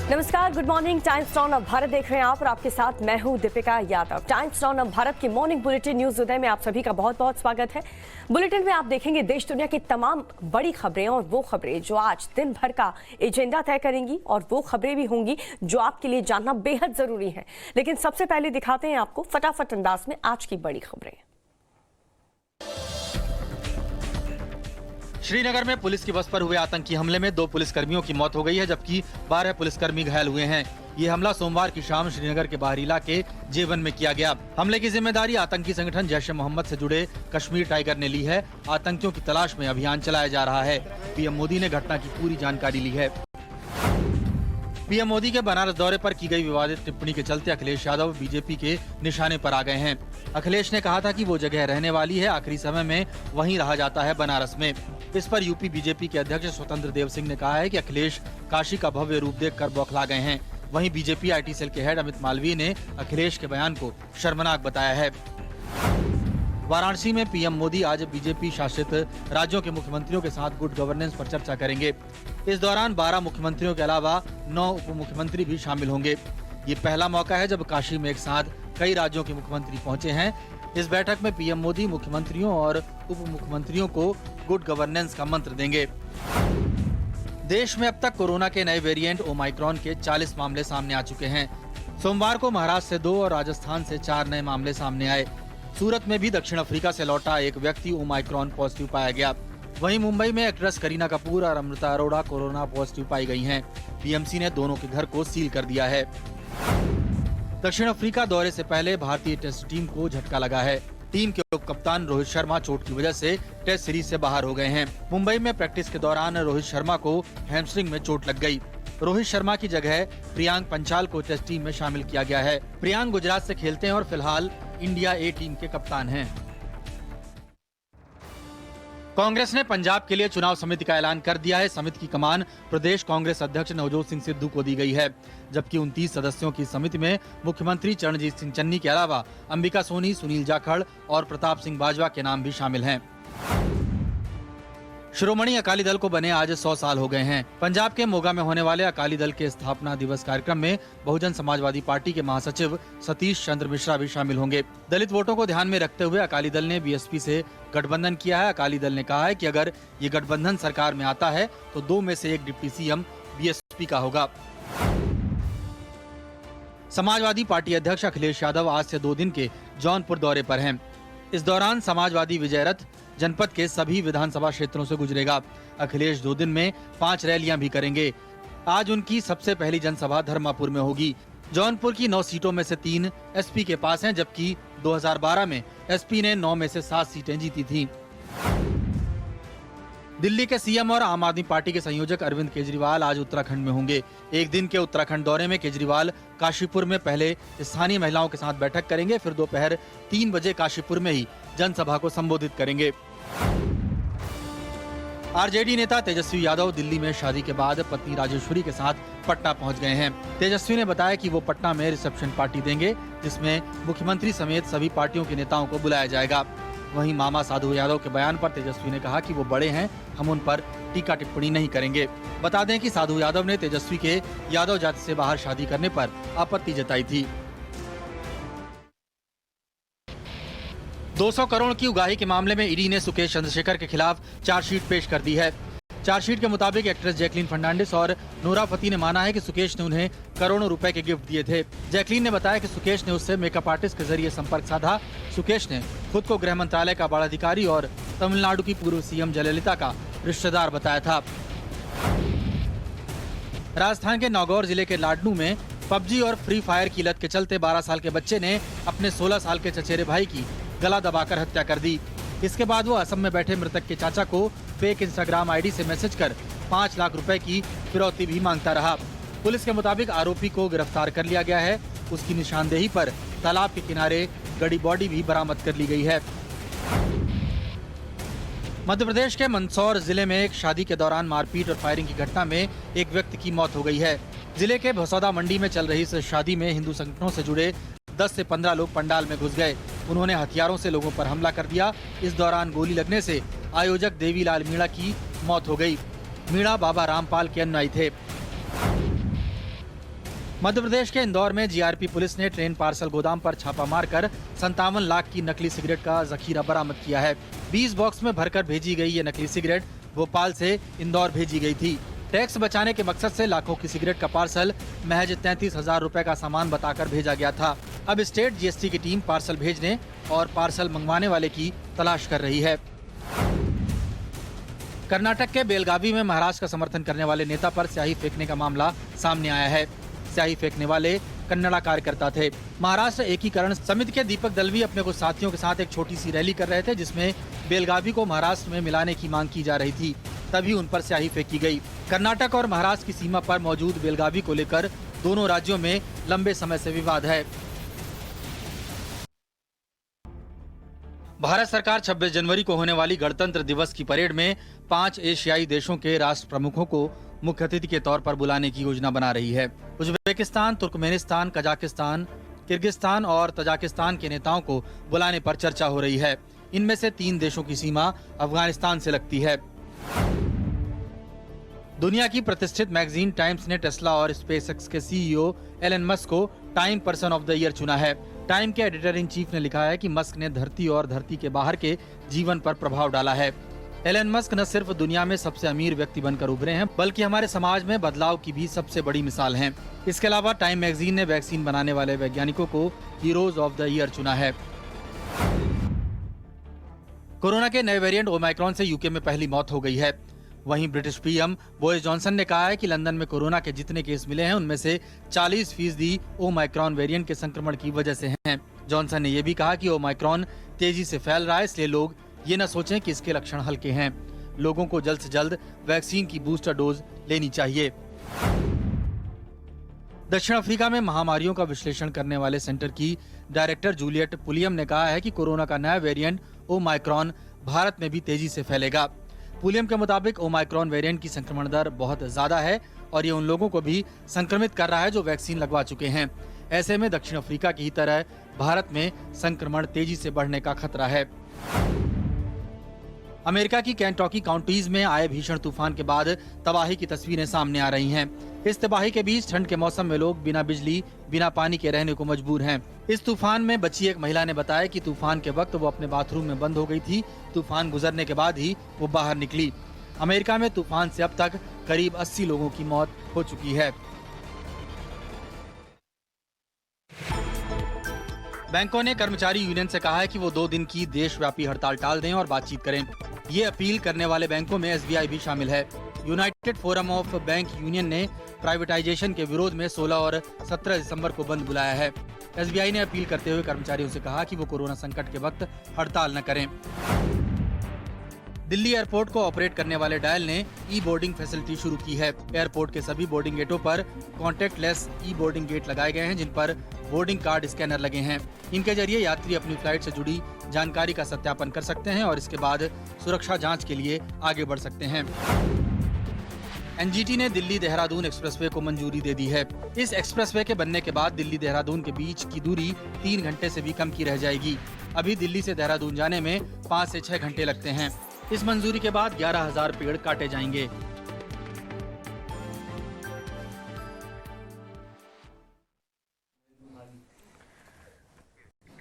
नमस्कार, good morning. Times now अब भारत देख रहे हैं आप और आपके साथ मैं हूं दीपिका यादव। टाइम्स नाउ अब भारत के मॉर्निंग बुलेटिन न्यूज उदय में आप सभी का बहुत बहुत स्वागत है। बुलेटिन में आप देखेंगे देश दुनिया की तमाम बड़ी खबरें और वो खबरें जो आज दिन भर का एजेंडा तय करेंगी, और वो खबरें भी होंगी जो आपके लिए जानना बेहद जरूरी है। लेकिन सबसे पहले दिखाते हैं आपको फटाफट अंदाज में आज की बड़ी खबरें। श्रीनगर में पुलिस की बस पर हुए आतंकी हमले में 2 पुलिसकर्मियों की मौत हो गई है, जबकि 12 पुलिसकर्मी घायल हुए हैं। ये हमला सोमवार की शाम श्रीनगर के बाहरी इलाके जेवन में किया गया। हमले की जिम्मेदारी आतंकी संगठन जैश ए मोहम्मद से जुड़े कश्मीर टाइगर ने ली है। आतंकियों की तलाश में अभियान चलाया जा रहा है। पीएम मोदी ने घटना की पूरी जानकारी ली है। पीएम मोदी के बनारस दौरे पर की गई विवादित टिप्पणी के चलते अखिलेश यादव बीजेपी के निशाने पर आ गए हैं। अखिलेश ने कहा था कि वो जगह रहने वाली है, आखिरी समय में वहीं रहा जाता है, बनारस में। इस पर यूपी बीजेपी के अध्यक्ष स्वतंत्र देव सिंह ने कहा है कि अखिलेश काशी का भव्य रूप देखकर बौखला गए हैं। वहीं बीजेपी आईटी सेल के हेड अमित मालवीय ने अखिलेश के बयान को शर्मनाक बताया है। वाराणसी में पीएम मोदी आज बीजेपी शासित राज्यों के मुख्यमंत्रियों के साथ गुड गवर्नेंस पर चर्चा करेंगे। इस दौरान 12 मुख्यमंत्रियों के अलावा 9 उप मुख्यमंत्री भी शामिल होंगे। ये पहला मौका है जब काशी में एक साथ कई राज्यों के मुख्यमंत्री पहुंचे हैं। इस बैठक में पीएम मोदी मुख्यमंत्रियों और उप मुख्यमंत्रियों को गुड गवर्नेंस का मंत्र देंगे। देश में अब तक कोरोना के नए वेरिएंट ओमाइक्रॉन के 40 मामले सामने आ चुके हैं। सोमवार को महाराष्ट्र से 2 और राजस्थान से 4 नए मामले सामने आए। सूरत में भी दक्षिण अफ्रीका से लौटा एक व्यक्ति ओमाइक्रॉन पॉजिटिव पाया गया। वहीं मुंबई में एक्ट्रेस करीना कपूर और अमृता अरोड़ा कोरोना पॉजिटिव पाई गई हैं। बीएमसी ने दोनों के घर को सील कर दिया है। दक्षिण अफ्रीका दौरे से पहले भारतीय टेस्ट टीम को झटका लगा है। टीम के उप कप्तान रोहित शर्मा चोट की वजह से टेस्ट सीरीज से बाहर हो गए हैं। मुंबई में प्रैक्टिस के दौरान रोहित शर्मा को हैमस्ट्रिंग में चोट लग गई। रोहित शर्मा की जगह प्रियांक पंचाल को टेस्ट टीम में शामिल किया गया है। प्रियांक गुजरात से खेलते हैं और फिलहाल इंडिया ए टीम के कप्तान हैं। कांग्रेस ने पंजाब के लिए चुनाव समिति का ऐलान कर दिया है। समिति की कमान प्रदेश कांग्रेस अध्यक्ष नवजोत सिंह सिद्धू को दी गई है, जबकि 29 सदस्यों की समिति में मुख्यमंत्री चरणजीत सिंह चन्नी के अलावा अंबिका सोनी, सुनील जाखड़ और प्रताप सिंह बाजवा के नाम भी शामिल हैं। श्रोमणी अकाली दल को बने आज 100 साल हो गए हैं। पंजाब के मोगा में होने वाले अकाली दल के स्थापना दिवस कार्यक्रम में बहुजन समाजवादी पार्टी के महासचिव सतीश चंद्र मिश्रा भी शामिल होंगे। दलित वोटों को ध्यान में रखते हुए अकाली दल ने बीएसपी से गठबंधन किया है। अकाली दल ने कहा है कि अगर ये गठबंधन सरकार में आता है तो 2 में से 1 डिप्टी सीएम बीएसपी का होगा। समाजवादी पार्टी अध्यक्ष अखिलेश यादव आज से 2 दिन के जौनपुर दौरे पर हैं। इस दौरान समाजवादी विजय रथ जनपद के सभी विधानसभा क्षेत्रों से गुजरेगा। अखिलेश 2 दिन में 5 रैलियां भी करेंगे। आज उनकी सबसे पहली जनसभा धर्मापुर में होगी। जौनपुर की 9 सीटों में से 3 एसपी के पास हैं, जबकि 2012 में एसपी ने 9 में से 7 सीटें जीती थीं। दिल्ली के सीएम और आम आदमी पार्टी के संयोजक अरविंद केजरीवाल आज उत्तराखंड में होंगे। एक दिन के उत्तराखंड दौरे में केजरीवाल काशीपुर में पहले स्थानीय महिलाओं के साथ बैठक करेंगे, फिर दोपहर 3 बजे काशीपुर में ही जनसभा को संबोधित करेंगे। आरजेडी नेता तेजस्वी यादव दिल्ली में शादी के बाद पत्नी राजेश्वरी के साथ पटना पहुंच गए हैं। तेजस्वी ने बताया कि वो पटना में रिसेप्शन पार्टी देंगे, जिसमें मुख्यमंत्री समेत सभी पार्टियों के नेताओं को बुलाया जाएगा। वहीं मामा साधु यादव के बयान पर तेजस्वी ने कहा कि वो बड़े हैं, हम उन पर टीका टिप्पणी नहीं करेंगे। बता दें कि साधु यादव ने तेजस्वी के यादव जाति से बाहर शादी करने पर आपत्ति जताई थी। 200 करोड़ की उगाही के मामले में ईडी ने सुकेश चंद्रशेखर के खिलाफ चार्जशीट पेश कर दी है। चार्जशीट के मुताबिक एक्ट्रेस जैकलीन फर्नांडिस और नूरा फतेही ने माना है कि सुकेश ने उन्हें करोड़ों रुपए के गिफ्ट दिए थे। जैकलीन ने बताया कि सुकेश ने उससे मेकअप आर्टिस्ट के जरिए संपर्क साधा। सुकेश ने खुद को गृह मंत्रालय का बड़ा अधिकारी और तमिलनाडु की पूर्व सीएम जयललिता का रिश्तेदार बताया था। राजस्थान के नागौर जिले के लाडनू में पबजी और फ्री फायर की लत के चलते 12 साल के बच्चे ने अपने 16 साल के चचेरे भाई की गला दबाकर हत्या कर दी। इसके बाद वो असम में बैठे मृतक के चाचा को फेक इंस्टाग्राम आईडी से मैसेज कर 5 लाख रुपए की फिरौती भी मांगता रहा। पुलिस के मुताबिक आरोपी को गिरफ्तार कर लिया गया है। उसकी निशानदेही पर तालाब के किनारे गड़ी बॉडी भी बरामद कर ली गई है। मध्य प्रदेश के मंदसौर जिले में एक शादी के दौरान मारपीट और फायरिंग की घटना में एक व्यक्ति की मौत हो गई है। जिले के भसौदा मंडी में चल रही इस शादी में हिंदू संगठनों से जुड़े 10 से 15 लोग पंडाल में घुस गए। उन्होंने हथियारों से लोगों पर हमला कर दिया। इस दौरान गोली लगने से आयोजक देवीलाल मीणा की मौत हो गई। मीणा बाबा रामपाल के अनुयायी थे। मध्य प्रदेश के इंदौर में जीआरपी पुलिस ने ट्रेन पार्सल गोदाम पर छापा मारकर 57 लाख की नकली सिगरेट का जखीरा बरामद किया है। 20 बॉक्स में भरकर भेजी गई ये नकली सिगरेट भोपाल से इंदौर भेजी गई थी। टैक्स बचाने के मकसद से लाखों की सिगरेट का पार्सल महज 33,000 रुपए का सामान बताकर भेजा गया था। अब स्टेट जीएसटी की टीम पार्सल भेजने और पार्सल मंगवाने वाले की तलाश कर रही है। कर्नाटक के बेलगावी में महाराष्ट्र का समर्थन करने वाले नेता पर स्याही फेंकने का मामला सामने आया है। स्याही फेंकने वाले कन्नड़ा कार्यकर्ता थे। महाराष्ट्र एकीकरण समिति के दीपक दलवी अपने कुछ साथियों के साथ एक छोटी सी रैली कर रहे थे, जिसमें बेलगावी को महाराष्ट्र में मिलाने की मांग की जा रही थी। तभी उन पर स्याही फेंकी गई। कर्नाटक और महाराष्ट्र की सीमा पर मौजूद बेलगावी को लेकर दोनों राज्यों में लंबे समय से विवाद है। भारत सरकार 26 जनवरी को होने वाली गणतंत्र दिवस की परेड में 5 एशियाई देशों के राष्ट्र प्रमुखों को मुख्य अतिथि के तौर पर बुलाने की योजना बना रही है। उज्बेकिस्तान, तुर्कमेनिस्तान, कजाकिस्तान, किर्गिस्तान और तजाकिस्तान के नेताओं को बुलाने पर चर्चा हो रही है। इनमें से 3 देशों की सीमा अफगानिस्तान से लगती है। दुनिया की प्रतिष्ठित मैगजीन टाइम्स ने टेस्ला और स्पेसएक्स के सीईओ एलन मस्क को time person of the year चुना है। टाइम के एडिटर इन चीफ ने लिखा है कि मस्क ने धरती और धरती के बाहर के जीवन पर प्रभाव डाला है। एलन मस्क न सिर्फ दुनिया में सबसे अमीर व्यक्ति बनकर उभरे हैं, बल्कि हमारे समाज में बदलाव की भी सबसे बड़ी मिसाल हैं। इसके अलावा टाइम मैगजीन ने वैक्सीन बनाने वाले वैज्ञानिकों को हीरोज ऑफ द ईयर चुना है। कोरोना के नए वेरिएंट ओमाइक्रॉन से यूके में पहली मौत हो गई है। वहीं ब्रिटिश पीएम बोरिस जॉनसन ने कहा है कि लंदन में कोरोना के जितने केस मिले हैं, उनमें से 40% ओमाइक्रॉन वेरिएंट के संक्रमण की वजह से हैं। जॉनसन ने यह भी कहा कि ओमाइक्रॉन तेजी से फैल रहा है, इसलिए लोग ये न सोचें कि इसके लक्षण हल्के हैं। लोगों को जल्द से जल्द वैक्सीन की बूस्टर डोज लेनी चाहिए। दक्षिण अफ्रीका में महामारियों का विश्लेषण करने वाले सेंटर की डायरेक्टर जूलियट पुलियम ने कहा है कि कोरोना का नया वेरिएंट ओमाइक्रॉन भारत में भी तेजी से फैलेगा। पुलियम के मुताबिक ओमाइक्रॉन वेरिएंट की संक्रमण दर बहुत ज्यादा है और ये उन लोगों को भी संक्रमित कर रहा है जो वैक्सीन लगवा चुके हैं। ऐसे में दक्षिण अफ्रीका की ही तरह भारत में संक्रमण तेजी से बढ़ने का खतरा है। अमेरिका की केंटकी काउंटीज में आए भीषण तूफान के बाद तबाही की तस्वीरें सामने आ रही हैं। इस तबाही के बीच ठंड के मौसम में लोग बिना बिजली, बिना पानी के रहने को मजबूर हैं। इस तूफान में बची एक महिला ने बताया कि तूफान के वक्त वो अपने बाथरूम में बंद हो गई थी। तूफान गुजरने के बाद ही वो बाहर निकली। अमेरिका में तूफान से अब तक करीब 80 लोगों की मौत हो चुकी है। बैंकों ने कर्मचारी यूनियन से कहा है कि वो 2 दिन की देशव्यापी हड़ताल टाल दें और बातचीत करें। ये अपील करने वाले बैंकों में एसबीआई भी शामिल है। United forum of bank union ने प्राइवेटाइजेशन के विरोध में 16 और 17 दिसंबर को बंद बुलाया है। एसबीआई ने अपील करते हुए कर्मचारियों से कहा कि वो कोरोना संकट के वक्त हड़ताल न करें। दिल्ली एयरपोर्ट को ऑपरेट करने वाले डायल ने ई बोर्डिंग फैसिलिटी शुरू की है। एयरपोर्ट के सभी बोर्डिंग गेटों पर कॉन्टैक्टलेस ई बोर्डिंग गेट लगाए गए हैं, जिन पर बोर्डिंग कार्ड स्कैनर लगे हैं। इनके जरिए यात्री अपनी फ्लाइट से जुड़ी जानकारी का सत्यापन कर सकते हैं और इसके बाद सुरक्षा जांच के लिए आगे बढ़ सकते हैं। एनजीटी ने दिल्ली देहरादून एक्सप्रेसवे को मंजूरी दे दी है। इस एक्सप्रेसवे के बनने के बाद दिल्ली देहरादून के बीच की दूरी 3 घंटे से भी कम की रह जाएगी। अभी दिल्ली से देहरादून जाने में 5 से 6 घंटे लगते हैं। इस मंजूरी के बाद 11,000 पेड़ काटे जाएंगे।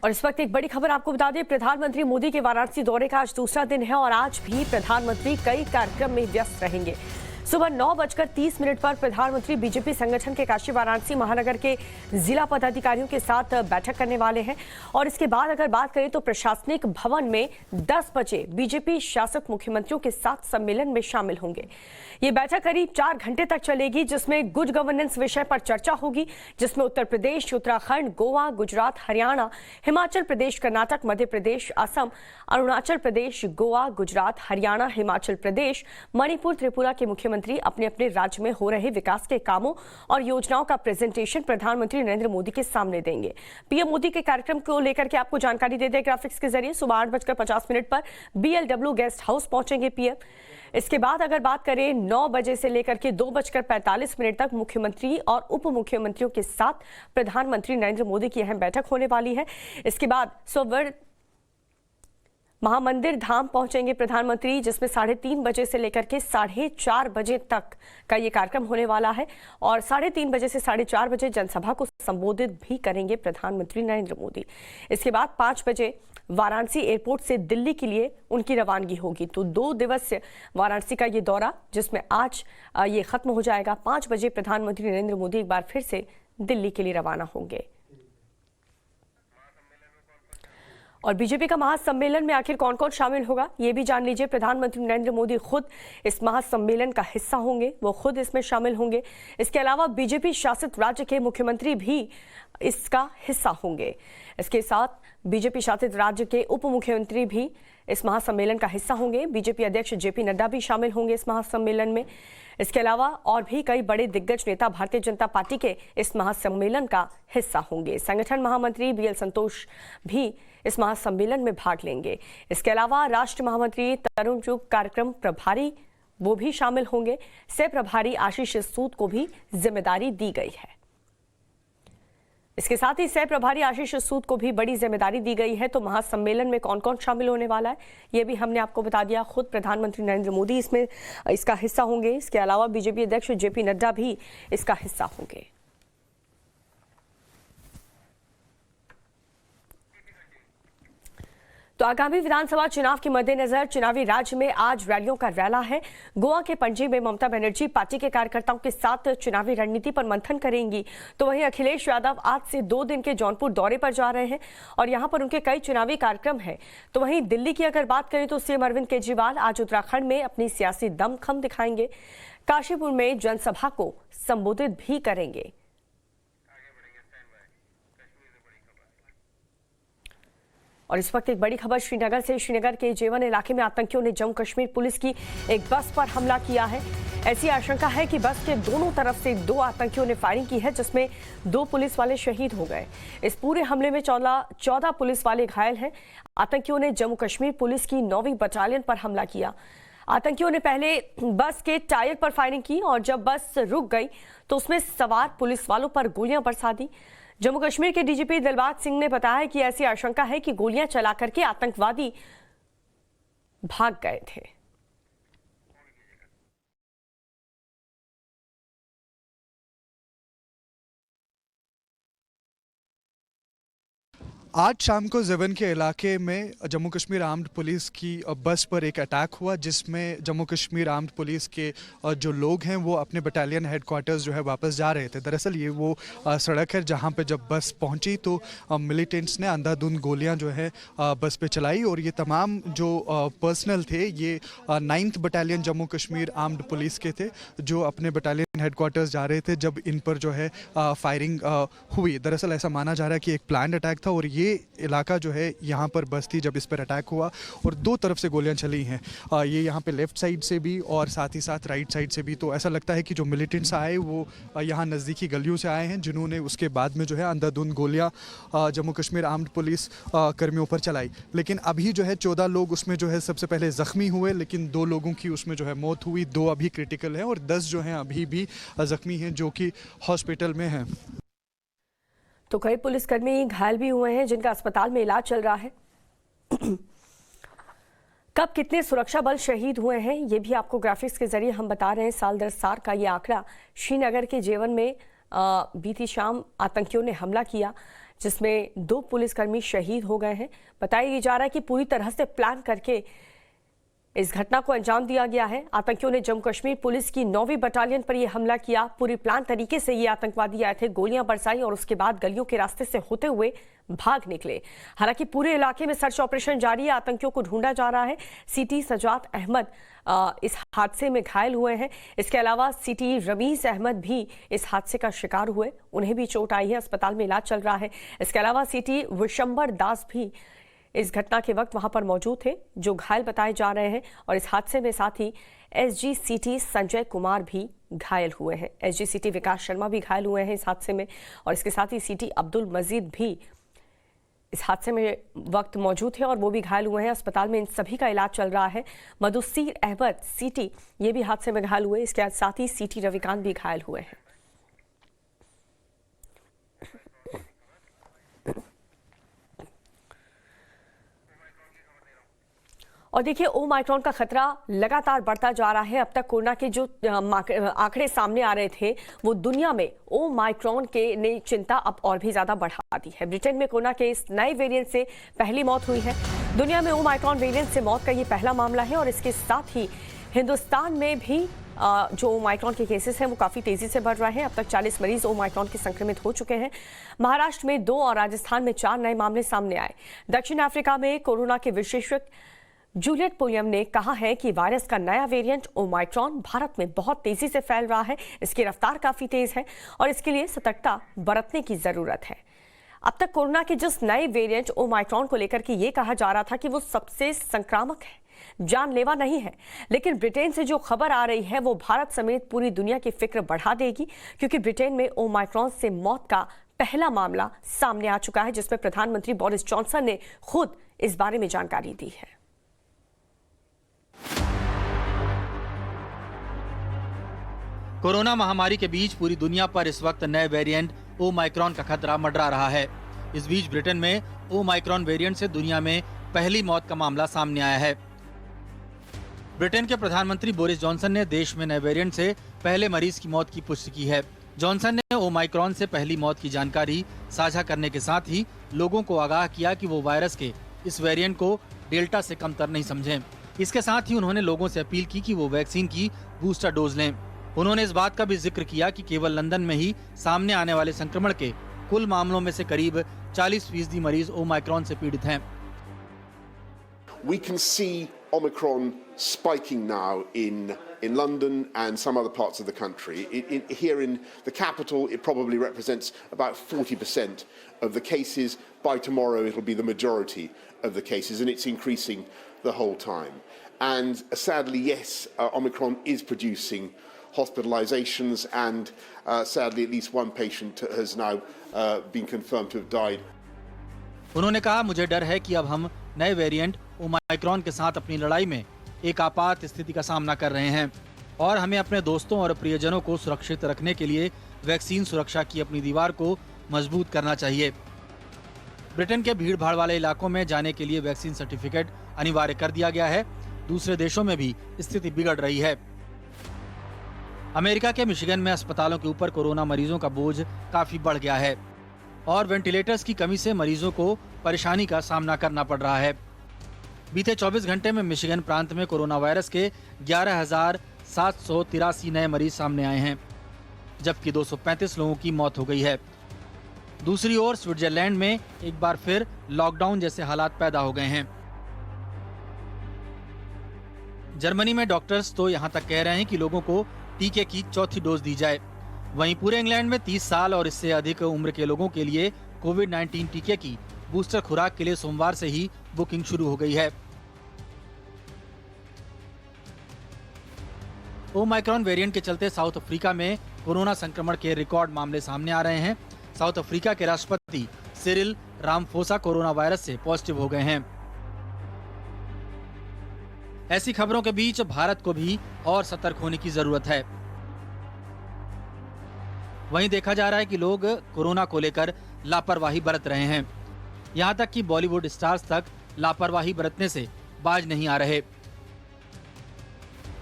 और इस वक्त एक बड़ी खबर आपको बता दें, प्रधानमंत्री मोदी के वाराणसी दौरे का आज दूसरा दिन है और आज भी प्रधानमंत्री कई कार्यक्रम में व्यस्त रहेंगे। सुबह 9:30 पर प्रधानमंत्री बीजेपी संगठन के काशी वाराणसी महानगर के जिला पदाधिकारियों के साथ बैठक करने वाले हैं और इसके बाद अगर बात करें तो प्रशासनिक भवन में 10 बजे बीजेपी शासक मुख्यमंत्रियों के साथ सम्मेलन में शामिल होंगे। ये बैठक करीब 4 घंटे तक चलेगी, जिसमें गुड गवर्नेंस विषय पर चर्चा होगी, जिसमें उत्तर प्रदेश, उत्तराखंड, गोवा, गुजरात, हरियाणा, हिमाचल प्रदेश, कर्नाटक, मध्य प्रदेश, असम, अरुणाचल प्रदेश, गोवा, गुजरात, हरियाणा, हिमाचल प्रदेश, मणिपुर, त्रिपुरा के मुख्यमंत्री अपने अपने राज्य में हो रहे विकास के कामों और योजनाओं का प्रेजेंटेशन प्रधानमंत्री नरेंद्र मोदी के सामने देंगे। पीएम मोदी के कार्यक्रम को लेकर के आपको जानकारी दे दे ग्राफिक्स के जरिए। सुबह 8:50 पर BLW गेस्ट हाउस पहुंचेंगे पीएम। इसके बाद अगर बात करें 9 बजे से लेकर के 2:45 तक मुख्यमंत्री और उप मुख्यमंत्रियों के साथ प्रधानमंत्री नरेंद्र मोदी की अहम बैठक होने वाली है। इसके बाद महामंदिर धाम पहुंचेंगे प्रधानमंत्री, जिसमें 3:30 बजे से लेकर के 4:30 बजे तक का ये कार्यक्रम होने वाला है और 3:30 बजे से 4:30 बजे जनसभा को संबोधित भी करेंगे प्रधानमंत्री नरेंद्र मोदी। इसके बाद 5 बजे वाराणसी एयरपोर्ट से दिल्ली के लिए उनकी रवानगी होगी। तो 2 दिवसीय वाराणसी का ये दौरा, जिसमें आज ये खत्म हो जाएगा। 5 बजे प्रधानमंत्री नरेंद्र मोदी एक बार फिर से दिल्ली के लिए रवाना होंगे। और बीजेपी का महासम्मेलन में आखिर कौन कौन शामिल होगा, ये भी जान लीजिए। प्रधानमंत्री नरेंद्र मोदी खुद इस महासम्मेलन का हिस्सा होंगे, वो खुद इसमें शामिल होंगे। इसके अलावा बीजेपी शासित राज्य के मुख्यमंत्री भी इसका हिस्सा होंगे। इसके साथ बीजेपी शासित राज्य के उप मुख्यमंत्री भी इस महासम्मेलन का हिस्सा होंगे। बीजेपी अध्यक्ष जेपी नड्डा भी शामिल होंगे इस महासम्मेलन में। इसके अलावा और भी कई बड़े दिग्गज नेता भारतीय जनता पार्टी के इस महासम्मेलन का हिस्सा होंगे। संगठन महामंत्री बीएल संतोष भी इस महासम्मेलन में भाग लेंगे। इसके अलावा राष्ट्र महामंत्री तरुण चुग, कार्यक्रम प्रभारी, वो भी शामिल होंगे। सह प्रभारी आशीष सूद को भी जिम्मेदारी दी गई है। इसके साथ ही सह प्रभारी आशीष सूद को भी बड़ी जिम्मेदारी दी गई है। तो महासम्मेलन में कौन कौन शामिल होने वाला है, ये भी हमने आपको बता दिया। खुद प्रधानमंत्री नरेंद्र मोदी इसका हिस्सा होंगे। इसके अलावा बीजेपी अध्यक्ष जेपी नड्डा भी इसका हिस्सा होंगे। तो आगामी विधानसभा चुनाव के मद्देनजर चुनावी राज्य में आज रैलियों का रैला है। गोवा के पणजी में ममता बनर्जी पार्टी के कार्यकर्ताओं के साथ चुनावी रणनीति पर मंथन करेंगी। तो वहीं अखिलेश यादव आज से 2 दिन के जौनपुर दौरे पर जा रहे हैं और यहां पर उनके कई चुनावी कार्यक्रम हैं। तो वहीं दिल्ली की अगर बात करें तो सीएम अरविंद केजरीवाल आज उत्तराखंड में अपनी सियासी दमखम दिखाएंगे। काशीपुर में जनसभा को संबोधित भी करेंगे। और इस वक्त एक बड़ी खबर श्रीनगर से। श्रीनगर के जेवन इलाके में आतंकियों ने जम्मू कश्मीर पुलिस की एक बस पर हमला किया है। ऐसी आशंका है कि बस के दोनों तरफ से 2 आतंकियों ने फायरिंग की है, जिसमें 2 पुलिस वाले शहीद हो गए। इस पूरे हमले में 14 पुलिस वाले घायल हैं। आतंकियों ने जम्मू कश्मीर पुलिस की 9वीं बटालियन पर हमला किया। आतंकियों ने पहले बस के टायर पर फायरिंग की और जब बस रुक गई तो उसमें सवार पुलिस वालों पर गोलियां बरसा दी। जम्मू कश्मीर के डीजीपी दिलबाग सिंह ने बताया कि ऐसी आशंका है कि गोलियां चला करके आतंकवादी भाग गए थे। आज शाम को जेवन के इलाके में जम्मू कश्मीर आर्म्ड पुलिस की बस पर एक अटैक हुआ, जिसमें जम्मू कश्मीर आर्म्ड पुलिस के जो लोग हैं वो अपने बटालियन हेडक्वार्टर्स जो है वापस जा रहे थे। दरअसल ये वो सड़क है जहां पे जब बस पहुंची तो मिलिटेंट्स ने अंधाधुंध गोलियां जो है बस पे चलाई और ये तमाम जो पर्सनल थे ये 9th battalion Jammu Kashmir armed police के थे, जो अपने बटालियन हेडक्वार्टर्स जा रहे थे जब इन पर जो है फायरिंग हुई। दरअसल ऐसा माना जा रहा है कि एक प्लान्ड अटैक था और ये इलाका जो है यहाँ पर बस थी जब इस पर अटैक हुआ और 2 तरफ से गोलियां चली हैं। ये यहाँ पे लेफ्ट साइड से भी और साथ ही साथ राइट साइड से भी। तो ऐसा लगता है कि जो मिलिटेंट्स आए वो यहाँ नज़दीकी गलियों से आए हैं, जिन्होंने उसके बाद में जो है अंधाधुंध गोलियां जम्मू कश्मीर आर्म्ड पुलिस कर्मियों पर चलाई। लेकिन अभी जो है 14 लोग उसमें जो है सबसे पहले ज़ख्मी हुए, लेकिन 2 लोगों की उसमें जो है मौत हुई, 2 अभी क्रिटिकल हैं और 10 जो हैं अभी भी ज़ख्मी हैं जो कि हॉस्पिटल में हैं। तो कई पुलिसकर्मी घायल भी हुए हैं जिनका अस्पताल में इलाज चल रहा है। कब कितने सुरक्षा बल शहीद हुए हैं ये भी आपको ग्राफिक्स के जरिए हम बता रहे हैं। साल दर साल का ये आंकड़ा। श्रीनगर के जेवन में बीती शाम आतंकियों ने हमला किया, जिसमें 2 पुलिसकर्मी शहीद हो गए हैं। बताया जा रहा है कि पूरी तरह से प्लान करके इस घटना को अंजाम दिया गया है। आतंकियों ने जम्मू कश्मीर पुलिस की 9वीं बटालियन पर यह हमला किया। पूरी प्लान तरीके से ये आतंकवादी आए थे, गोलियां बरसाई और उसके बाद गलियों के रास्ते से होते हुए भाग निकले। हालांकि पूरे इलाके में सर्च ऑपरेशन जारी है, आतंकियों को ढूंढा जा रहा है। सिटी सजात अहमद इस हादसे में घायल हुए हैं। इसके अलावा सिटी रमीज अहमद भी इस हादसे का शिकार हुए, उन्हें भी चोट आई है, अस्पताल में इलाज चल रहा है। इसके अलावा सिटी विशंबर दास भी इस घटना के वक्त वहां पर मौजूद थे, जो घायल बताए जा रहे हैं। और इस हादसे में साथ ही एसजी सिटी संजय कुमार भी घायल हुए हैं। एसजी सिटी विकास शर्मा भी घायल हुए हैं इस हादसे में। और इसके साथ ही सिटी अब्दुल मजीद भी इस हादसे में वक्त मौजूद है और वो भी घायल हुए हैं। अस्पताल में इन सभी का इलाज चल रहा है। मधुसीर अहमद सिटी ये भी हादसे में घायल हुए। इसके साथ ही सिटी रविकांत भी घायल हुए हैं। और देखिए ओमाइक्रॉन का खतरा लगातार बढ़ता जा रहा है। अब तक कोरोना के जो आंकड़े सामने आ रहे थे वो दुनिया में ओमाइक्रॉन के ने चिंता अब और भी ज्यादा बढ़ा दी है। ब्रिटेन में कोरोना के इस नए वेरिएंट से पहली मौत हुई है। दुनिया में ओमाइक्रॉन वेरिएंट से मौत का ये पहला मामला है और इसके साथ ही हिंदुस्तान में भी जो ओमाइक्रॉन के केसेस हैं वो काफी तेजी से बढ़ रहे हैं। अब तक 40 मरीज ओमाइक्रॉन के संक्रमित हो चुके हैं। महाराष्ट्र में 2 और राजस्थान में 4 नए मामले सामने आए। दक्षिण अफ्रीका में कोरोना के विशेषज्ञ जूलियट पुलियम ने कहा है कि वायरस का नया वेरिएंट ओमाइक्रॉन भारत में बहुत तेजी से फैल रहा है। इसकी रफ्तार काफी तेज है और इसके लिए सतर्कता बरतने की जरूरत है। अब तक कोरोना के जिस नए वेरिएंट ओमाइक्रॉन को लेकर के ये कहा जा रहा था कि वो सबसे संक्रामक है, जानलेवा नहीं है, लेकिन ब्रिटेन से जो खबर आ रही है वो भारत समेत पूरी दुनिया की फिक्र बढ़ा देगी, क्योंकि ब्रिटेन में ओमाइक्रॉन से मौत का पहला मामला सामने आ चुका है, जिसमें प्रधानमंत्री बोरिस जॉनसन ने खुद इस बारे में जानकारी दी है। कोरोना महामारी के बीच पूरी दुनिया पर इस वक्त नए वेरिएंट ओमाइक्रॉन का खतरा मंडरा रहा है। इस बीच ब्रिटेन में ओमाइक्रॉन वेरिएंट से दुनिया में पहली मौत का मामला सामने आया है। ब्रिटेन के प्रधानमंत्री बोरिस जॉनसन ने देश में नए वेरिएंट से पहले मरीज की मौत की पुष्टि की है। जॉनसन ने ओमाइक्रॉन से पहली मौत की जानकारी साझा करने के साथ ही लोगों को आगाह किया कि वो वायरस के इस वेरिएंट को डेल्टा से कमतर नहीं समझें। इसके साथ ही उन्होंने लोगों से अपील की कि वो वैक्सीन की बूस्टर डोज लें। उन्होंने इस बात का भी जिक्र किया कि केवल लंदन में ही सामने आने वाले संक्रमण के कुल मामलों में से करीब 40% मरीज ओमाइक्रॉन से पीड़ित हैं। We can see Omicron spiking now in London and some other parts of the country. Here in the capital, it probably represents about 40% of the cases. By tomorrow, it'll be the majority of the cases, and it's increasing the whole time. And sadly, yes, Omicron is producing hospitalizations, and sadly, at least one patient has now been confirmed to have died. उन्होंने कहा, मुझे डर है कि अब हम नए variant Omicron के साथ अपनी लड़ाई में एक आपात स्थिति का सामना कर रहे हैं और हमें अपने दोस्तों और प्रियजनों को सुरक्षित रखने के लिए वैक्सीन सुरक्षा की अपनी दीवार को मजबूत करना चाहिए। ब्रिटेन के भीड़-भाड़ वाले इलाकों में जाने के लिए वैक्सीन सर्टिफिकेट अनिवार्य कर दिया गया है। दूसरे देशों में भी स्थिति बिगड़ रही है। अमेरिका के मिशिगन में अस्पतालों के ऊपर कोरोना मरीजों का बोझ काफी बढ़ गया है और वेंटिलेटर्स की कमी से मरीजों को परेशानी का सामना करना पड़ रहा है। बीते 24 घंटे में मिशिगन प्रांत में कोरोना वायरस के 11,783 नए मरीज सामने आए हैं, जबकि 235 लोगों की मौत हो गई है। दूसरी ओर स्विट्जरलैंड में एक बार फिर लॉकडाउन जैसे हालात पैदा हो गए हैं। जर्मनी में डॉक्टर्स तो यहां तक कह रहे हैं कि लोगों को टीके की चौथी डोज दी जाए। वहीं पूरे इंग्लैंड में 30 साल और इससे अधिक उम्र के लोगों के लिए कोविड-19 टीके की बूस्टर खुराक के लिए सोमवार से ही बुकिंग शुरू हो गई है। ओमाइक्रॉन वेरिएंट के चलते साउथ अफ्रीका में कोरोना संक्रमण के रिकॉर्ड मामले सामने आ रहे हैं। साउथ अफ्रीका के राष्ट्रपति सिरिल रामफोसा कोरोना वायरस से पॉजिटिव हो गए हैं। ऐसी खबरों के बीच भारत को भी और सतर्क होने की जरूरत है। वहीं देखा जा रहा है कि लोग कोरोना को लेकर लापरवाही बरत रहे हैं। यहां तक कि बॉलीवुड स्टार्स तक लापरवाही बरतने से बाज नहीं आ रहे।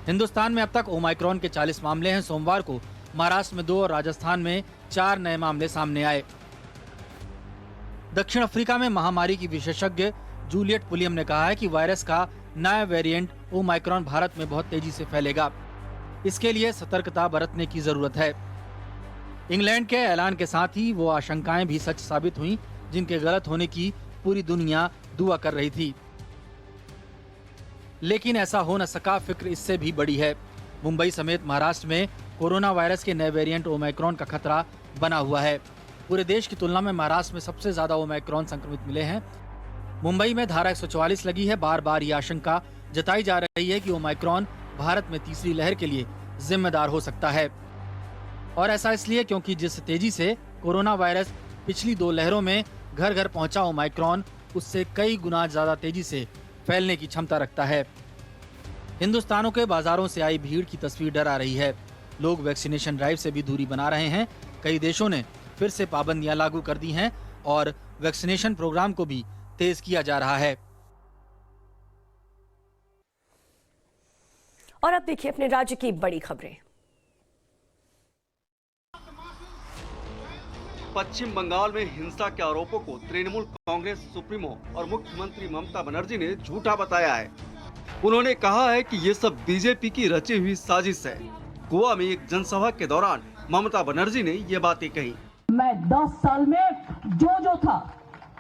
हिंदुस्तान में अब तक ओमाइक्रॉन के 40 मामले हैं। सोमवार को महाराष्ट्र में 2 और राजस्थान में 4 नए मामले सामने आए। दक्षिण अफ्रीका में महामारी की विशेषज्ञ जूलियट पुलियम ने कहा है कि वायरस का नया वेरिएंट ओमाइक्रॉन भारत में बहुत तेजी से फैलेगा। इसके लिए सतर्कता बरतने की जरूरत है। इंग्लैंड के ऐलान के साथ ही वो आशंकाएं भी सच साबित हुईं, जिनके गलत होने की पूरी दुनिया दुआ कर रही थी। लेकिन ऐसा हो न सका। फिक्र इससे भी बड़ी है। मुंबई समेत महाराष्ट्र में कोरोना वायरस के नए वेरिएंट ओमाइक्रॉन का खतरा बना हुआ है। पूरे देश की तुलना में महाराष्ट्र में सबसे ज्यादा ओमाइक्रॉन संक्रमित मिले हैं। मुंबई में धारा 144 लगी है। बार बार ये आशंका जताई जा रही है कि ओमाइक्रॉन भारत में तीसरी लहर के लिए जिम्मेदार हो सकता है, और ऐसा इसलिए क्योंकि जिस तेजी से कोरोना वायरस पिछली 2 लहरों में घर घर पहुंचा, ओमाइक्रॉन उससे कई गुना ज्यादा तेजी से फैलने की क्षमता रखता है। हिंदुस्तानों के बाजारों से आई भीड़ की तस्वीर डरा रही है। लोग वैक्सीनेशन ड्राइव से भी दूरी बना रहे हैं। कई देशों ने फिर से पाबंदियां लागू कर दी हैं और वैक्सीनेशन प्रोग्राम को भी तेज किया जा रहा है। और अब देखिए अपने राज्य की बड़ी खबरें। पश्चिम बंगाल में हिंसा के आरोपों को तृणमूल कांग्रेस सुप्रीमो और मुख्यमंत्री ममता बनर्जी ने झूठा बताया है। उन्होंने कहा है कि ये सब बीजेपी की रची हुई साजिश है। गोवा में एक जनसभा के दौरान ममता बनर्जी ने ये बातें कही। मैं 10 साल में जो था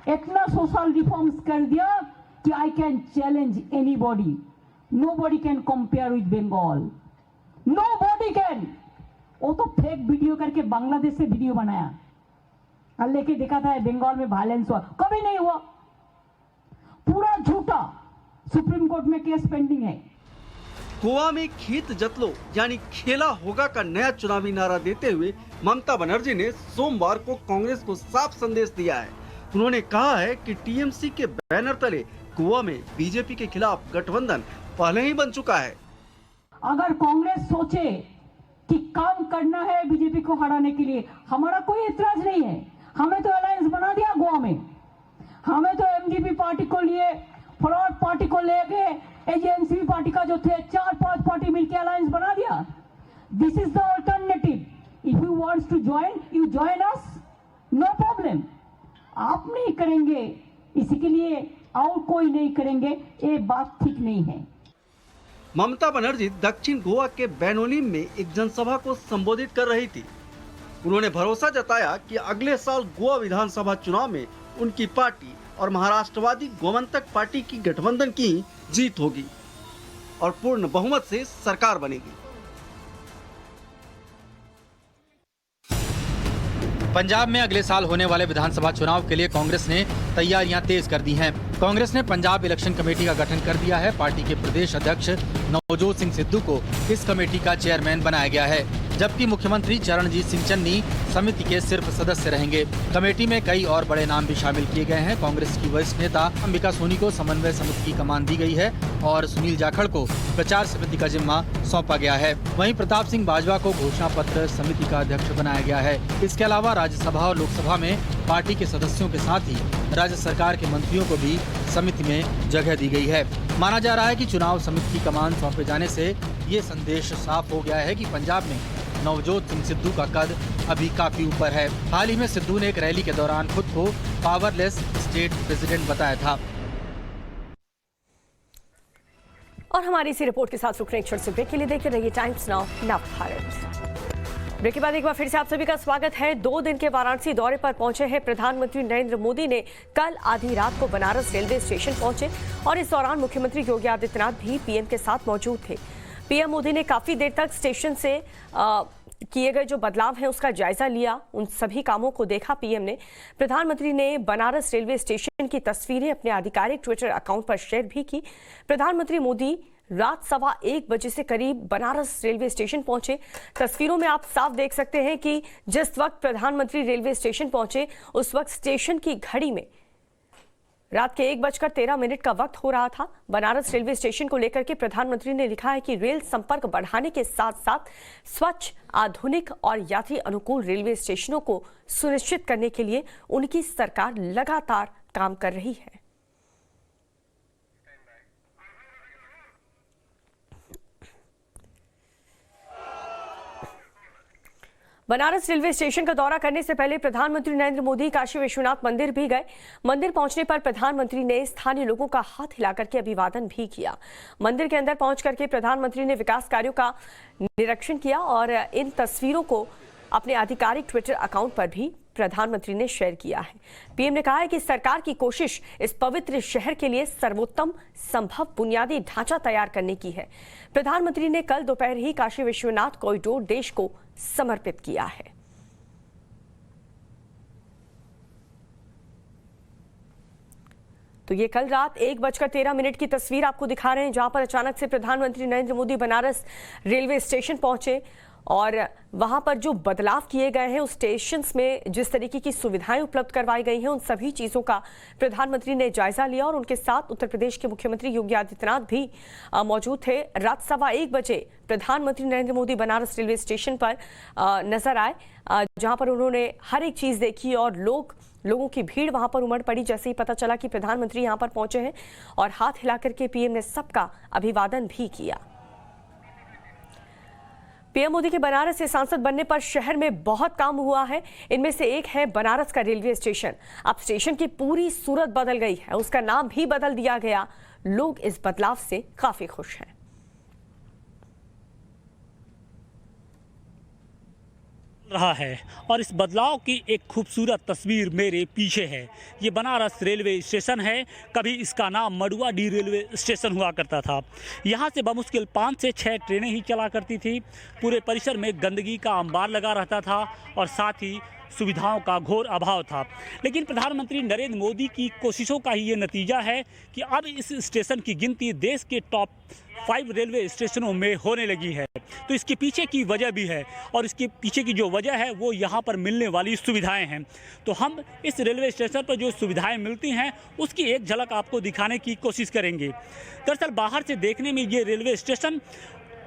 इतना सोशल रिफॉर्म्स कर दिया कि I can challenge anybody. Nobody can compare with Bengal, nobody can. वो तो फेक वीडियो करके बांग्लादेश से वीडियो बनाया और लेके दिखा था बंगाल में वायलेंस हुआ, कभी नहीं हुआ, पूरा झूठा। सुप्रीम कोर्ट में केस पेंडिंग है। गोवा में खेत जतलो यानी खेला होगा का नया चुनावी नारा देते हुए ममता बनर्जी ने सोमवार को कांग्रेस को साफ संदेश दिया है। उन्होंने कहा है कि टीएमसी के बैनर तले गोवा में बीजेपी के खिलाफ गठबंधन पहले ही बन चुका है। अगर कांग्रेस सोचे कि काम करना है बीजेपी को हराने के लिए, हमारा कोई एतराज नहीं है। हमें तो अलायंस बना दिया गोवा में। हमें तो एमजीपी पार्टी को लिए, फ्रॉड पार्टी को लेके एजेंसी पार्टी का जो थे 4-5 पार्टी मिलकर अलायंस बना दिया। This is the alternative. If you wants to join, you join us, no problem. आप नहीं करेंगे इसी के लिए और कोई नहीं करेंगे, ये बात ठीक नहीं है। ममता बनर्जी दक्षिण गोवा के बैनोली में एक जनसभा को संबोधित कर रही थी। उन्होंने भरोसा जताया कि अगले साल गोवा विधानसभा चुनाव में उनकी पार्टी और महाराष्ट्रवादी गोमंतक पार्टी की गठबंधन की जीत होगी और पूर्ण बहुमत से सरकार बनेगी। पंजाब में अगले साल होने वाले विधानसभा चुनाव के लिए कांग्रेस ने तैयारियां तेज कर दी हैं। कांग्रेस ने पंजाब इलेक्शन कमेटी का गठन कर दिया है। पार्टी के प्रदेश अध्यक्ष नवजोत सिंह सिद्धू को इस कमेटी का चेयरमैन बनाया गया है, जबकि मुख्यमंत्री चरणजीत सिंह चन्नी समिति के सिर्फ सदस्य रहेंगे। कमेटी में कई और बड़े नाम भी शामिल किए गए हैं। कांग्रेस की वरिष्ठ नेता अंबिका सोनी को समन्वय समिति की कमान दी गई है और सुनील जाखड़ को प्रचार समिति का जिम्मा सौंपा गया है। वहीं प्रताप सिंह बाजवा को घोषणा पत्र समिति का अध्यक्ष बनाया गया है। इसके अलावा राज्यसभा और लोकसभा में पार्टी के सदस्यों के साथ ही राज्य सरकार के मंत्रियों को भी समिति में जगह दी गई है। माना जा रहा है कि चुनाव समिति की कमान सौंपे जाने से ये संदेश साफ हो गया है कि पंजाब में नवजोत सिंह सिद्धू का कद अभी काफी ऊपर है। हाल ही में सिद्धू ने एक रैली के दौरान खुद को पावरलेस स्टेट प्रेसिडेंट बताया था। और हमारी इसी रिपोर्ट के साथ रुक रहे एक छोटे से ब्रेक के लिए देखते रहिए टाइम्स नाउ नवभारत। ब्रेक के बाद एक बार फिर से आप सभी का स्वागत है। 2 दिन के वाराणसी दौरे पर पहुंचे हैं प्रधानमंत्री नरेंद्र मोदी ने कल आधी रात को बनारस रेलवे स्टेशन पहुंचे और इस दौरान मुख्यमंत्री योगी आदित्यनाथ भी पीएम के साथ मौजूद थे। पीएम मोदी ने काफी देर तक स्टेशन से किए गए जो बदलाव हैं उसका जायजा लिया। उन सभी कामों को देखा पीएम ने। प्रधानमंत्री ने बनारस रेलवे स्टेशन की तस्वीरें अपने आधिकारिक ट्विटर अकाउंट पर शेयर भी की। प्रधानमंत्री मोदी रात 1:15 बजे से करीब बनारस रेलवे स्टेशन पहुंचे। तस्वीरों में आप साफ देख सकते हैं कि जिस वक्त प्रधानमंत्री रेलवे स्टेशन पहुंचे उस वक्त स्टेशन की घड़ी में रात के 1:13 का वक्त हो रहा था। बनारस रेलवे स्टेशन को लेकर के प्रधानमंत्री ने लिखा है कि रेल संपर्क बढ़ाने के साथ साथ स्वच्छ, आधुनिक और यात्री अनुकूल रेलवे स्टेशनों को सुनिश्चित करने के लिए उनकी सरकार लगातार काम कर रही है। बनारस रेलवे स्टेशन का दौरा करने से पहले प्रधानमंत्री नरेंद्र मोदी काशी विश्वनाथ मंदिर भी गए। मंदिर पहुंचने पर प्रधानमंत्री ने स्थानीय लोगों का हाथ हिलाकर के अभिवादन भी किया। मंदिर के अंदर पहुंच करके प्रधानमंत्री ने विकास कार्यों का निरीक्षण किया और इन तस्वीरों को अपने आधिकारिक ट्विटर अकाउंट पर भी प्रधानमंत्री ने शेयर किया है। पीएम ने कहा है कि सरकार की कोशिश इस पवित्र शहर के लिए सर्वोत्तम संभव बुनियादी ढांचा तैयार करने की है। प्रधानमंत्री ने कल दोपहर ही काशी विश्वनाथ कॉरिडोर देश को समर्पित किया है। तो ये कल रात 1:13 की तस्वीर आपको दिखा रहे हैं, जहां पर अचानक से प्रधानमंत्री नरेंद्र मोदी बनारस रेलवे स्टेशन पहुंचे और वहां पर जो बदलाव किए गए हैं उस स्टेशन में जिस तरीके की सुविधाएं उपलब्ध करवाई गई हैं उन सभी चीजों का प्रधानमंत्री ने जायजा लिया और उनके साथ उत्तर प्रदेश के मुख्यमंत्री योगी आदित्यनाथ भी मौजूद थे। रात 1:15 बजे प्रधानमंत्री नरेंद्र मोदी बनारस रेलवे स्टेशन पर नजर आए, जहां पर उन्होंने हर एक चीज देखी और लोगों की भीड़ वहां पर उमड़ पड़ी जैसे ही पता चला कि प्रधानमंत्री यहां पर पहुंचे हैं और हाथ हिलाकर के पीएम ने सबका अभिवादन भी किया। पीएम मोदी के बनारस से सांसद बनने पर शहर में बहुत काम हुआ है। इनमें से एक है बनारस का रेलवे स्टेशन। अब स्टेशन की पूरी सूरत बदल गई है, उसका नाम भी बदल दिया गया। लोग इस बदलाव से काफी खुश हैं। रहा है और इस बदलाव की एक खूबसूरत तस्वीर मेरे पीछे है। ये बनारस रेलवे स्टेशन है। कभी इसका नाम मडुवाडीह रेलवे स्टेशन हुआ करता था। यहाँ से बमुश्किल 5 से 6 ट्रेनें ही चला करती थी। पूरे परिसर में गंदगी का अंबार लगा रहता था और साथ ही सुविधाओं का घोर अभाव था। लेकिन प्रधानमंत्री नरेंद्र मोदी की कोशिशों का ही ये नतीजा है कि अब इस स्टेशन की गिनती देश के टॉप 5 रेलवे स्टेशनों में होने लगी है। तो इसके पीछे की वजह भी है और इसके पीछे की जो वजह है वो यहाँ पर मिलने वाली सुविधाएं हैं। तो हम इस रेलवे स्टेशन पर जो सुविधाएं मिलती हैं उसकी एक झलक आपको दिखाने की कोशिश करेंगे। दरअसल बाहर से देखने में ये रेलवे स्टेशन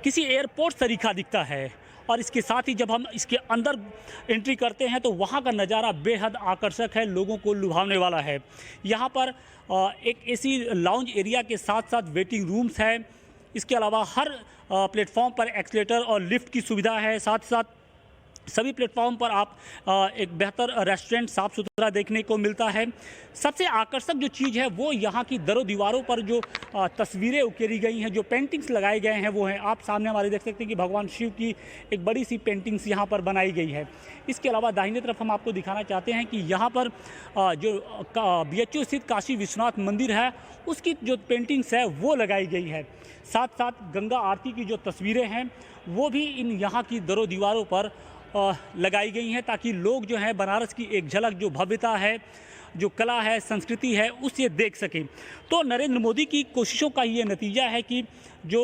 किसी एयरपोर्ट तरीका दिखता है और इसके साथ ही जब हम इसके अंदर एंट्री करते हैं तो वहाँ का नज़ारा बेहद आकर्षक है, लोगों को लुभावने वाला है। यहाँ पर एक एसी लाउंज एरिया के साथ साथ वेटिंग रूम्स है। इसके अलावा हर प्लेटफॉर्म पर एक्सीलेटर और लिफ्ट की सुविधा है। साथ साथ सभी प्लेटफॉर्म पर आप एक बेहतर रेस्टोरेंट साफ़ सुथरा देखने को मिलता है। सबसे आकर्षक जो चीज़ है वो यहाँ की दरों दीवारों पर जो तस्वीरें उकेरी गई हैं, जो पेंटिंग्स लगाए गए हैं वो हैं। आप सामने हमारे देख सकते हैं कि भगवान शिव की एक बड़ी सी पेंटिंग्स यहाँ पर बनाई गई है। इसके अलावा दाहिने तरफ हम आपको दिखाना चाहते हैं कि यहाँ पर जो BHU स्थित काशी विश्वनाथ मंदिर है उसकी जो पेंटिंग्स है वो लगाई गई है। साथ साथ गंगा आरती की जो तस्वीरें हैं वो भी इन यहाँ की दरों दीवारों पर लगाई गई हैं ताकि लोग जो है बनारस की एक झलक, जो भव्यता है, जो कला है, संस्कृति है, उसे देख सकें। तो नरेंद्र मोदी की कोशिशों का ये नतीजा है कि जो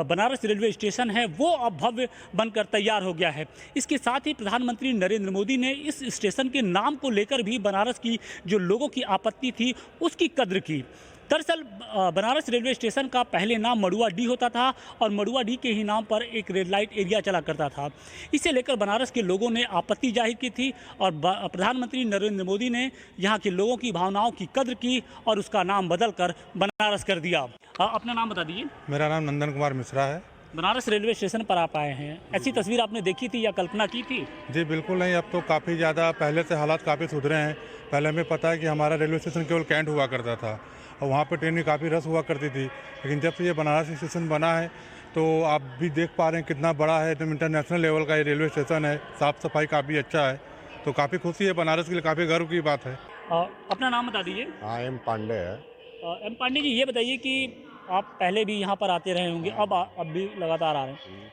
बनारस रेलवे स्टेशन है वो अब भव्य बनकर तैयार हो गया है। इसके साथ ही प्रधानमंत्री नरेंद्र मोदी ने इस स्टेशन के नाम को लेकर भी बनारस की जो लोगों की आपत्ति थी उसकी कद्र की। दरअसल बनारस रेलवे स्टेशन का पहले नाम मडुवाडीह होता था और मडुवाडीह के ही नाम पर एक रेड लाइट एरिया चला करता था। इसे लेकर बनारस के लोगों ने आपत्ति जाहिर की थी और प्रधानमंत्री नरेंद्र मोदी ने यहाँ के लोगों की भावनाओं की कद्र की और उसका नाम बदलकर बनारस कर दिया। अपना नाम बता दीजिए। मेरा नाम नंदन कुमार मिश्रा है। बनारस रेलवे स्टेशन पर आप आए हैं, ऐसी तस्वीर आपने देखी थी या कल्पना की थी? जी बिल्कुल नहीं, अब तो काफ़ी ज़्यादा पहले से हालात काफ़ी सुधरे हैं। पहले हमें पता है कि हमारा रेलवे स्टेशन केवल कैंट हुआ करता था और वहाँ पर ट्रेन भी काफ़ी रस हुआ करती थी। लेकिन जब से ये बनारस स्टेशन बना है तो आप भी देख पा रहे हैं कितना बड़ा है, एकदम इंटरनेशनल लेवल का ये रेलवे स्टेशन है। साफ़ सफाई काफ़ी अच्छा है, तो काफ़ी खुशी है, बनारस के लिए काफ़ी गर्व की बात है। अपना नाम बता दीजिए। हाँ, एम पांडे है। एम पांडे जी, ये बताइए कि आप पहले भी यहाँ पर आते रहे होंगे, अब भी लगातार आ रहे हैं,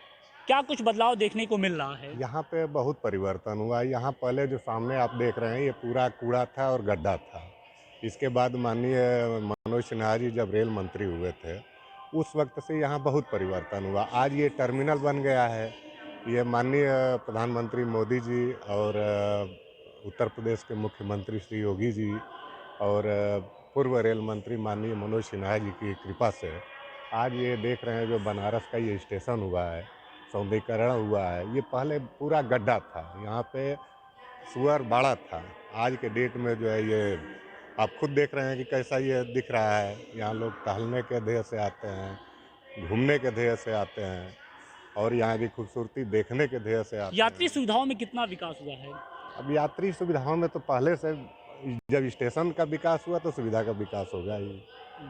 क्या कुछ बदलाव देखने को मिल रहा है? यहाँ पे बहुत परिवर्तन हुआ। यहाँ पहले जो सामने आप देख रहे हैं ये पूरा कूड़ा था और गड्ढा था। इसके बाद माननीय मनोज सिन्हा जी जब रेल मंत्री हुए थे उस वक्त से यहाँ बहुत परिवर्तन हुआ। आज ये टर्मिनल बन गया है। ये माननीय प्रधानमंत्री मोदी जी और उत्तर प्रदेश के मुख्यमंत्री श्री योगी जी और पूर्व रेल मंत्री माननीय मनोज सिन्हा जी की कृपा से आज ये देख रहे हैं जो बनारस का ये स्टेशन हुआ है, सौंदर्यीकरण हुआ है। ये पहले पूरा गड्ढा था, यहाँ पे सुअर बाड़ा था। आज के डेट में जो है ये आप खुद देख रहे हैं कि कैसा ये दिख रहा है। यहाँ लोग टहलने के ध्येय से आते हैं, घूमने के ध्येय से आते हैं और यहाँ की खूबसूरती देखने के ध्येय से आते हैं। यात्री सुविधाओं में कितना विकास हुआ है? अब यात्री सुविधाओं में तो पहले से जब स्टेशन का विकास हुआ तो सुविधा का विकास होगा ही,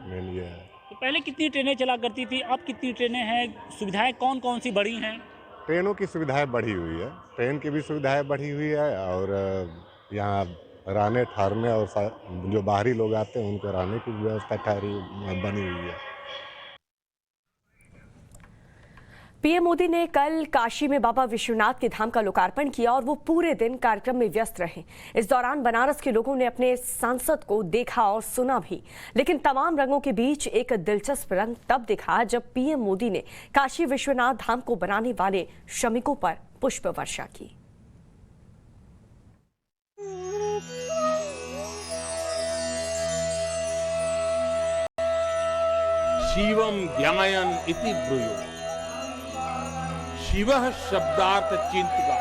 मेन ये है। तो पहले कितनी ट्रेनें चला करती थी, अब कितनी ट्रेनें हैं? सुविधाएं कौन कौन सी बढ़ी हैं? ट्रेनों की सुविधाएं बढ़ी हुई है, ट्रेन की भी सुविधाएं बढ़ी हुई है और यहाँ रहने ठहरने और जो बाहरी लोग आते हैं उनको रहने की व्यवस्था बनी हुई है। पीएम मोदी ने कल काशी में बाबा विश्वनाथ के धाम का लोकार्पण किया और वो पूरे दिन कार्यक्रम में व्यस्त रहे। इस दौरान बनारस के लोगों ने अपने सांसद को देखा और सुना भी, लेकिन तमाम रंगों के बीच एक दिलचस्प रंग तब दिखा जब पीएम मोदी ने काशी विश्वनाथ धाम को बनाने वाले श्रमिकों पर पुष्प वर्षा की। शिवम ज्ञायन इति ब्रूयो, शिवः शब्दार्थ चिंतका,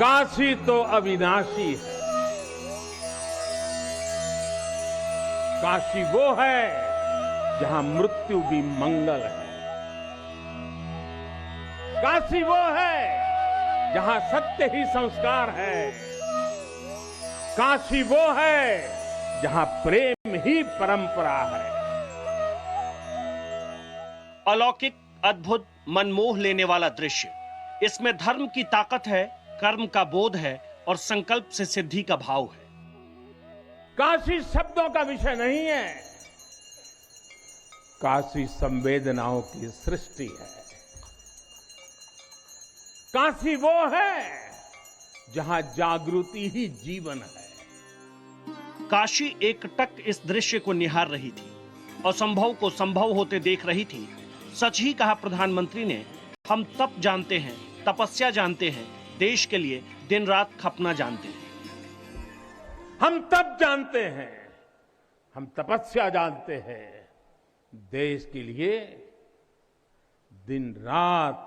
काशी तो अविनाशी है। काशी वो है जहां मृत्यु भी मंगल है। काशी वो है जहां सत्य ही संस्कार है। काशी वो है जहां प्रेम ही परंपरा है। अलौकिक, अद्भुत, मनमोह लेने वाला दृश्य। इसमें धर्म की ताकत है, कर्म का बोध है और संकल्प से सिद्धि का भाव है। काशी शब्दों का विषय नहीं है, काशी संवेदनाओं की सृष्टि है। काशी वो है जहां जागृति ही जीवन है। काशी एकटक इस दृश्य को निहार रही थी, असंभव को संभव होते देख रही थी। सच ही कहा प्रधानमंत्री ने, हम तप जानते हैं, तपस्या जानते हैं, देश के लिए दिन रात खपना जानते हैं। हम तप जानते हैं, हम तपस्या जानते हैं, देश के लिए दिन रात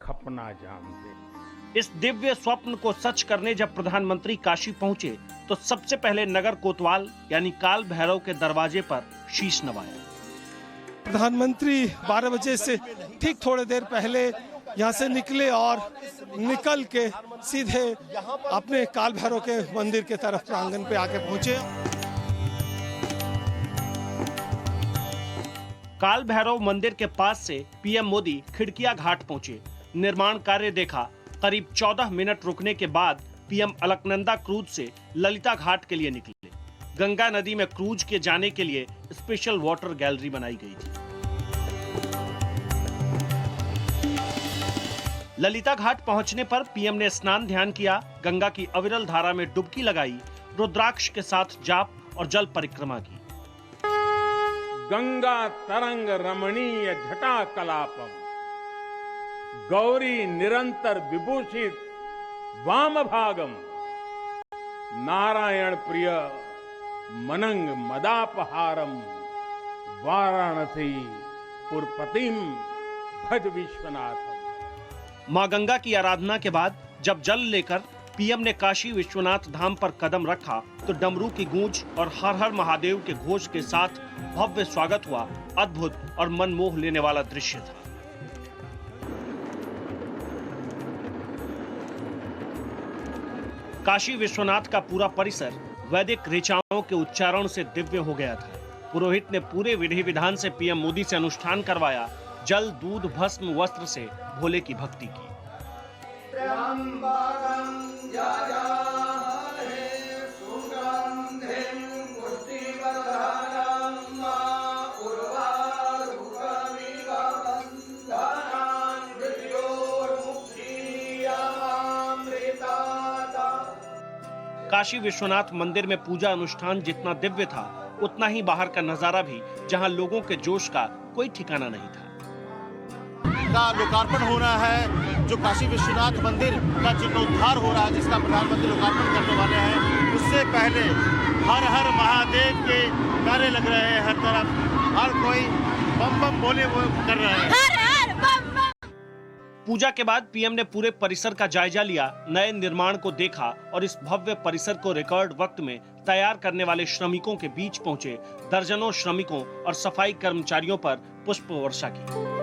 खपना जानते हैं। इस दिव्य स्वप्न को सच करने जब प्रधानमंत्री काशी पहुंचे तो सबसे पहले नगर कोतवाल यानी काल भैरव के दरवाजे पर शीश नवाया। प्रधानमंत्री 12 बजे से ठीक थोड़ी देर पहले यहाँ से निकले और निकल के सीधे अपने काल भैरव के मंदिर के तरफ प्रांगण पे आके पहुंचे। काल भैरव मंदिर के पास से पीएम मोदी खिड़किया घाट पहुंचे, निर्माण कार्य देखा। करीब 14 मिनट रुकने के बाद पीएम अलकनंदा क्रूज से ललिता घाट के लिए निकले। गंगा नदी में क्रूज के जाने के लिए स्पेशल वाटर गैलरी बनाई गई थी। ललिता घाट पहुंचने पर पीएम ने स्नान ध्यान किया, गंगा की अविरल धारा में डुबकी लगाई, रुद्राक्ष के साथ जाप और जल परिक्रमा की। गंगा तरंग रमणीय झटा कलापम, गौरी निरंतर विभूषित वाम भागम, नारायण प्रिय मनंग मदापहारम, वाराणसी पुरपतिम भज विश्वनाथम। मां गंगा की आराधना के बाद जब जल लेकर पीएम ने काशी विश्वनाथ धाम पर कदम रखा तो डमरू की गूंज और हर हर महादेव के घोष के साथ भव्य स्वागत हुआ। अद्भुत और मनमोह लेने वाला दृश्य था। काशी विश्वनाथ का पूरा परिसर वैदिक ऋचाओं के उच्चारण से दिव्य हो गया था। पुरोहित ने पूरे विधि विधान से पीएम मोदी से अनुष्ठान करवाया। जल, दूध, भस्म, वस्त्र से भोले की भक्ति की। काशी विश्वनाथ मंदिर में पूजा अनुष्ठान जितना दिव्य था, उतना ही बाहर का नजारा भी, जहां लोगों के जोश का कोई ठिकाना नहीं था। का लोकार्पण हो रहा है, जो काशी विश्वनाथ मंदिर का जीर्णोद्धार हो रहा है, जिसका प्रधानमंत्री लोकार्पण करने वाले हैं। उससे पहले हर हर महादेव के नारे लग रहे हैं, हर तरफ हर कोई बम बम बोले वो कर रहे हैं। पूजा के बाद पीएम ने पूरे परिसर का जायजा लिया, नए निर्माण को देखा और इस भव्य परिसर को रिकॉर्ड वक्त में तैयार करने वाले श्रमिकों के बीच पहुंचे। दर्जनों श्रमिकों और सफाई कर्मचारियों पर पुष्प वर्षा की।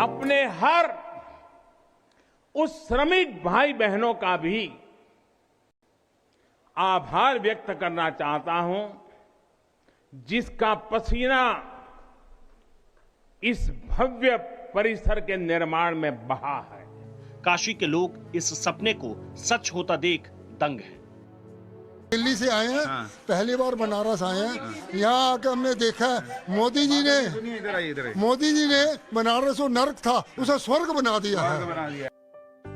अपने हर उस श्रमिक भाई बहनों का भी आभार व्यक्त करना चाहता हूं, जिसका पसीना इस भव्य परिसर के निर्माण में बहा है। काशी के लोग इस सपने को सच होता देख दंग हैं। दिल्ली से आए हैं, पहली बार बनारस आए हैं। यहाँ आकर हमने देखा मोदी जी ने बनारस जो नर्क था उसे स्वर्ग बना दिया है।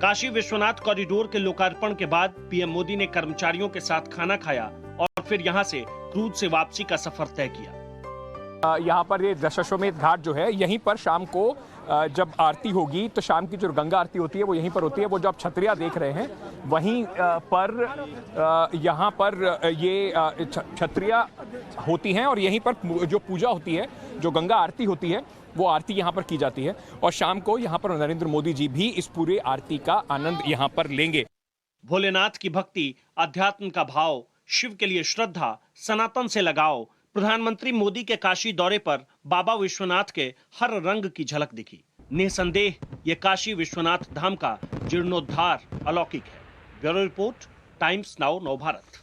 काशी विश्वनाथ कॉरिडोर के लोकार्पण के बाद पीएम मोदी ने कर्मचारियों के साथ खाना खाया और फिर यहां से क्रूज से वापसी का सफर तय किया। यहाँ पर ये दशाश्वमेध घाट जो है, यहीं पर शाम को जब आरती होगी तो शाम की जो गंगा आरती होती है वो यहीं पर होती है। वो जो आप छतरिया देख रहे हैं वहीं पर यहाँ पर ये छतरिया होती हैं और यहीं पर जो पूजा होती है जो गंगा आरती होती है वो आरती यहाँ पर की जाती है और शाम को यहाँ पर नरेंद्र मोदी जी भी इस पूरे आरती का आनंद यहाँ पर लेंगे। भोलेनाथ की भक्ति, अध्यात्म का भाव, शिव के लिए श्रद्धा, सनातन से लगाव, प्रधानमंत्री मोदी के काशी दौरे पर बाबा विश्वनाथ के हर रंग की झलक दिखी। निसंदेह ये काशी विश्वनाथ धाम का जीर्णोद्धार अलौकिक है। ब्यूरो रिपोर्ट, टाइम्स नाउ, नव भारत।